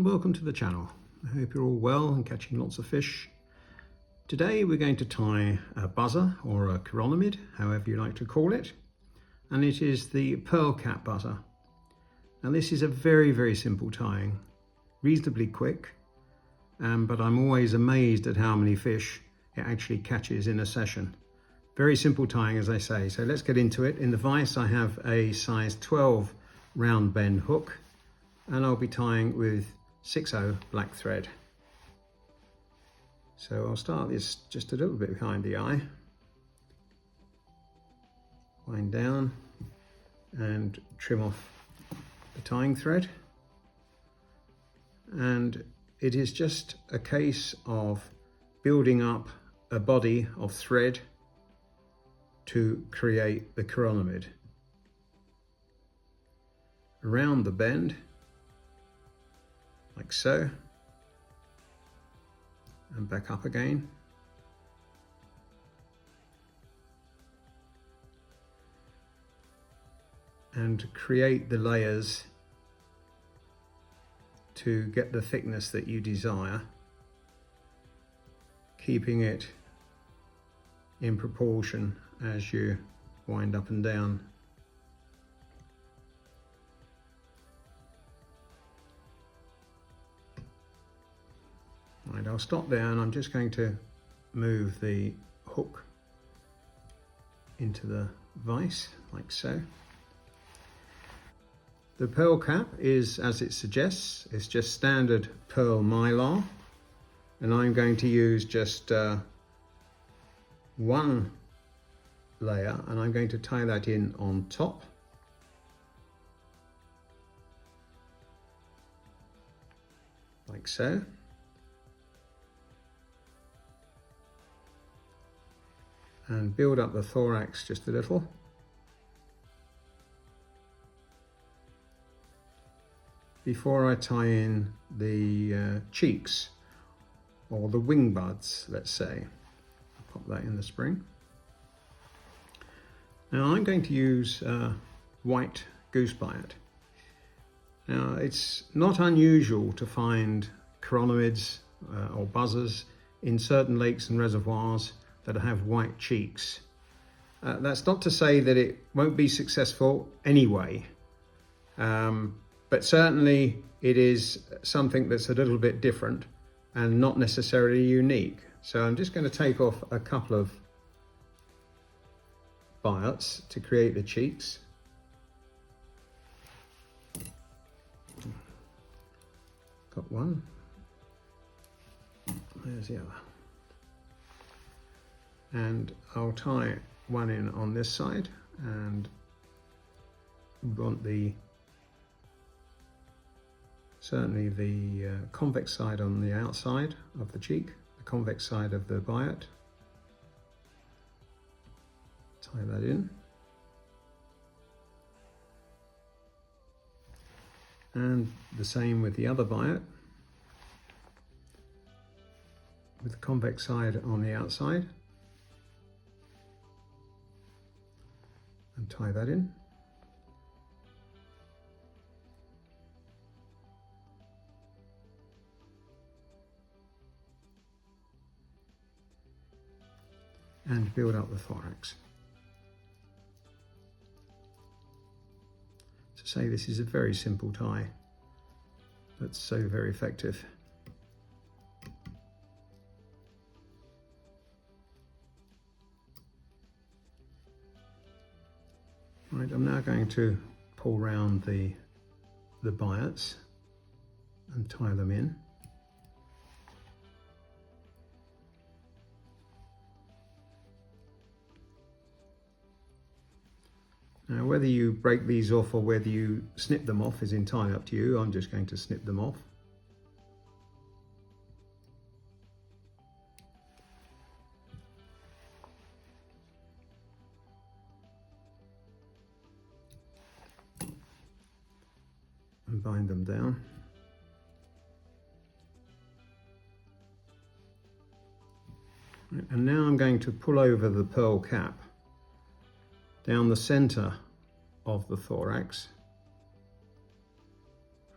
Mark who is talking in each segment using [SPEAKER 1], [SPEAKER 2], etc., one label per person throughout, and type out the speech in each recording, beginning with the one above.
[SPEAKER 1] welcome to the channel. I hope you're all well and catching lots of fish. Today we're going to tie a buzzer or a chironomid, however you like to call it, and it is the pearl cap buzzer. Now this is a very simple tying, reasonably quick, but I'm always amazed at how many fish it actually catches in a session. Very simple tying, as I say, so let's get into it. In the vise I have a size 12 round bend hook, and I'll be tying with 6/0 black thread. So I'll start this just a little bit behind the eye, wind down and trim off the tying thread, and it is just a case of building up a body of thread to create the chironomid. Around the bend, like so, and back up again. And create the layers to get the thickness that you desire, keeping it in proportion as you wind up and down. Right, I'll stop there, and I'm just going to move the hook into the vise like so. The pearl cap is, as it suggests, it's just standard pearl mylar, and I'm going to use just one layer, and I'm going to tie that in on top. Like so. And build up the thorax just a little. Before I tie in the cheeks, or the wing buds, let's say. I'll pop that in the spring. Now I'm going to use white goose bite. Now it's not unusual to find chironomids or buzzers in certain lakes and reservoirs that have white cheeks. That's not to say that it won't be successful anyway, but certainly it is something that's a little bit different and not necessarily unique. So I'm just going to take off a couple of bites to create the cheeks. Got one. There's the other. And I'll tie one in on this side, and want certainly the convex side on the outside of the cheek, the convex side of the bite. Tie that in. And the same with the other bite, with the convex side on the outside. And tie that in. And build up the thorax. To say, this is a very simple tie, but so very effective. Right, I'm now going to pull round the bites and tie them in. Now whether you break these off or whether you snip them off is entirely up to you. I'm just going to snip them off. And bind them down. And now I'm going to pull over the pearl cap down the center of the thorax.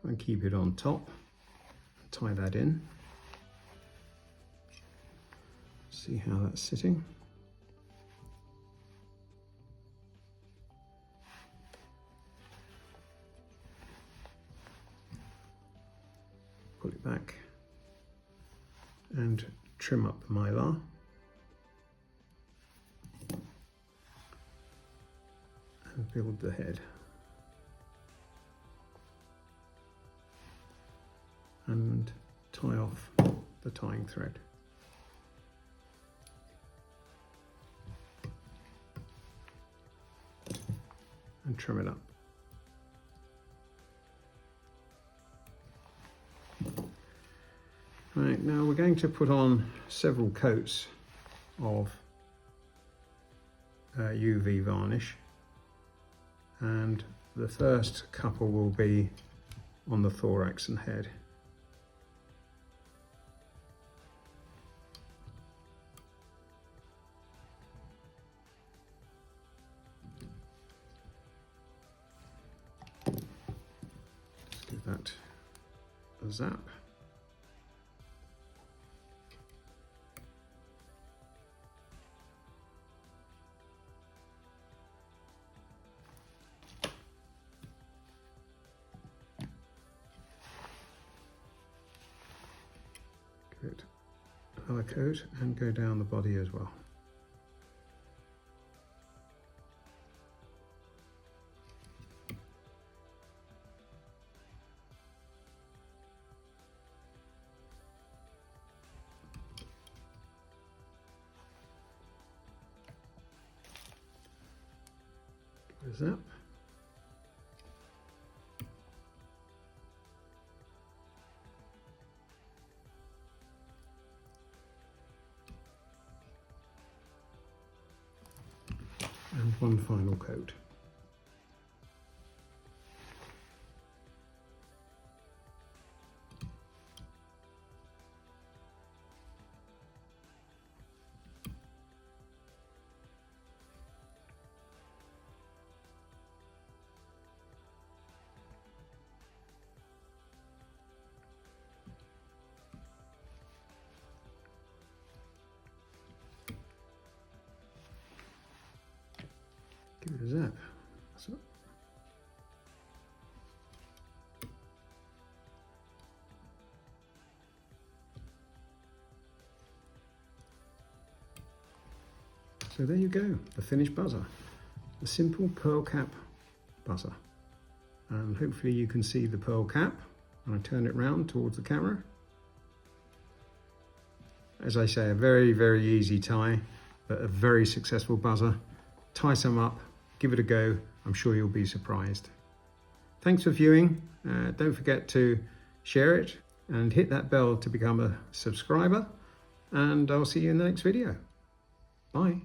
[SPEAKER 1] Try and keep it on top. tie that in. See how that's sitting. Pull it back and trim up the mylar. And build the head. And tie off the tying thread. And trim it up. Right, now we're going to put on several coats of UV varnish, and the first couple will be on the thorax and head. Just give that a zap. Good. Another coat and go down the body as well. Give it a zap. And one final coat. Give it a zap. So. So there you go, the finished buzzer. A simple pearl cap buzzer. And hopefully you can see the pearl cap when I turn it round towards the camera. As I say, a very, very easy tie, but a very successful buzzer. Tie some up, give it a go. I'm sure you'll be surprised. Thanks for viewing. Don't forget to share it and hit that bell to become a subscriber. And I'll see you in the next video. Bye.